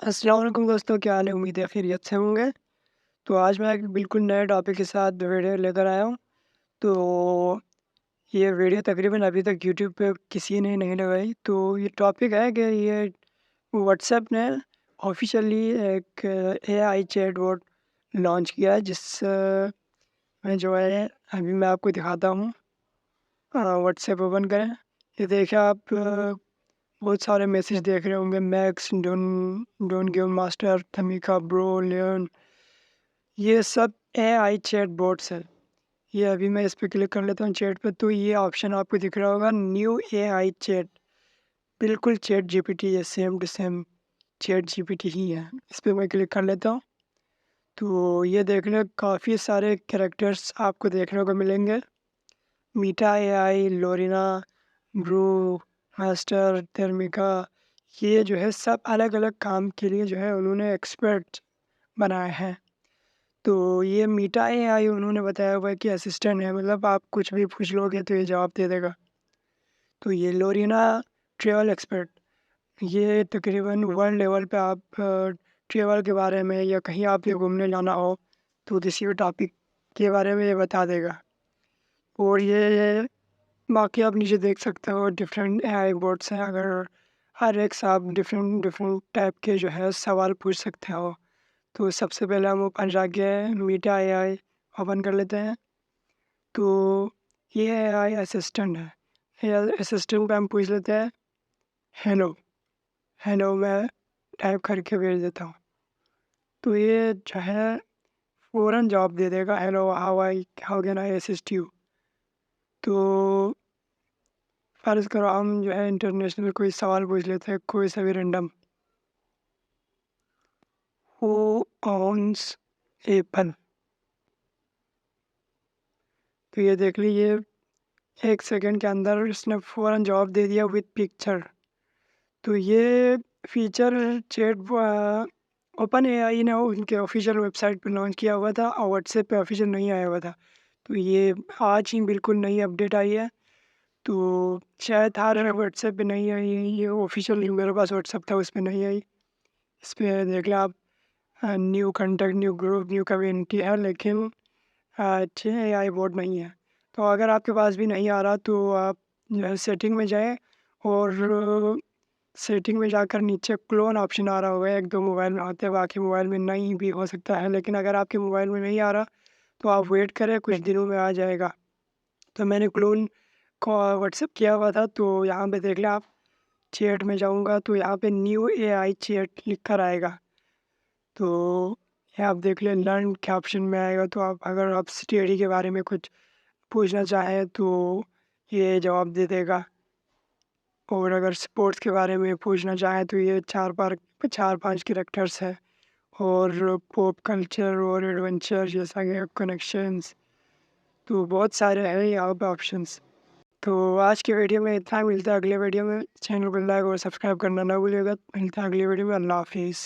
अस्सलाम वालेकुम दोस्तों, क्या हाल है? उम्मीद है खैरियत से होंगे। तो आज मैं एक बिल्कुल नए टॉपिक के साथ वीडियो लेकर आया हूँ। तो ये वीडियो तकरीबन अभी तक यूट्यूब पे किसी ने नहीं लगाई। तो ये टॉपिक है कि ये व्हाट्सएप ने ऑफ़िशियली एक एआई चैटबॉट लॉन्च किया है, में जो है अभी मैं आपको दिखाता हूँ। व्हाट्सएप ओपन करें। ये देखिए आप बहुत सारे मैसेज देख रहे होंगे। मैक्स, डोंट गिव मास्टर, थमीका, ब्रो, लियोन, ये सब एआई चैटबॉट्स है। ये अभी मैं इस पे क्लिक कर लेता हूँ चैट पे, तो ये ऑप्शन आपको दिख रहा होगा, न्यू एआई चैट। बिल्कुल चैट जीपीटी है, same to same chat GPT ही है। इस पे मैं क्लिक कर लेता हूँ। तो ये देख लें, काफ़ी सारे कैरेक्टर्स आपको देखने को मिलेंगे। मीटा एआई, लोरिना, ब्रू, मास्टर, तमिका, ये जो है सब अलग-अलग काम के लिए जो है उन्होंने एक्सपर्ट बनाए हैं। तो ये मीटा एआई उन्होंने बताया हुआ है कि असिस्टेंट है, मतलब आप कुछ भी पूछ लोगे तो ये जवाब दे देगा। तो ये लोरिना ट्रैवल एक्सपर्ट, ये तकरीबन वर्ल्ड लेवल पे आप ट्रैवल के बारे में या कहीं आपको घूमने जाना हो तो किसी भी टॉपिक के बारे में ये बता देगा। और ये बाकी आप नीचे देख सकते हो डिफरेंट एआई बोर्ड्स हैं। अगर हर एक से आप डिफरेंट डिफरेंट टाइप के जो है सवाल पूछ सकते हो। तो सबसे पहले हम ऊपर जाके मीटा एआई ओपन कर लेते हैं। तो ये एआई असिस्टेंट है। एआई असिस्टेंट पे हम पूछ लेते हैं हेलो। हेलो मैं टाइप करके भेज देता हूँ। तो ये जो है फ़ौरन जवाब दे देगा, hello how can I assist you. तो फ़र्ज़ करो हम जो है इंटरनेशनल कोई सवाल पूछ लेते हैं, कोई सा भी रैंडम। हू ओन्स एप्पल। तो ये देख लीजिए, 1 सेकंड के अंदर इसने फ़ौरन जवाब दे दिया विद पिक्चर। तो ये फ़ीचर ओपन एआई ने उनके ऑफ़िशियल वेबसाइट पे लॉन्च किया हुआ था और व्हाट्सएप पे ऑफ़िशियल नहीं आया हुआ था। तो ये आज ही बिल्कुल नई अपडेट आई है। तो शायद हर व्हाट्सएप पे नहीं आई है, ये ऑफ़िशियल मेरे पास व्हाट्सएप था उस पे नहीं आई। इस पे देख लें आप, new contact, new group, new community है, लेकिन अच्छे एआई बोर्ड नहीं है। तो अगर आपके पास भी नहीं आ रहा तो आप जो है सेटिंग में जाएँ और सेटिंग में जाकर नीचे क्लोन ऑप्शन आ रहा होगा, 1-2 मोबाइल में आते हैं, बाकी मोबाइल में नहीं भी हो सकता है। लेकिन अगर आपके मोबाइल में नहीं आ रहा तो आप वेट करें, कुछ दिनों में आ जाएगा। तो मैंने क्लोन को व्हाट्सएप किया हुआ था, तो यहाँ पे देख लें आप, चैट में जाऊँगा तो यहाँ पे न्यू एआई चैट लिख कर आएगा। तो ये आप देख लें, लर्न के ऑप्शन में आएगा। तो आप अगर आप स्टडी के बारे में कुछ पूछना चाहें तो ये जवाब दे देगा। और अगर स्पोर्ट्स के बारे में पूछना चाहें तो ये 4-5 कैरेक्टर्स है। और पॉप कल्चर और एडवेंचर जैसा कि कनेक्शंस, तो बहुत सारे हैं यहाँ पे ऑप्शंस। तो आज की वीडियो में इतना ही, मिलता है अगले वीडियो में। चैनल को लाइक और सब्सक्राइब करना ना भूलिएगा। मिलता है अगली वीडियो में। अल्लाह हाफिज़।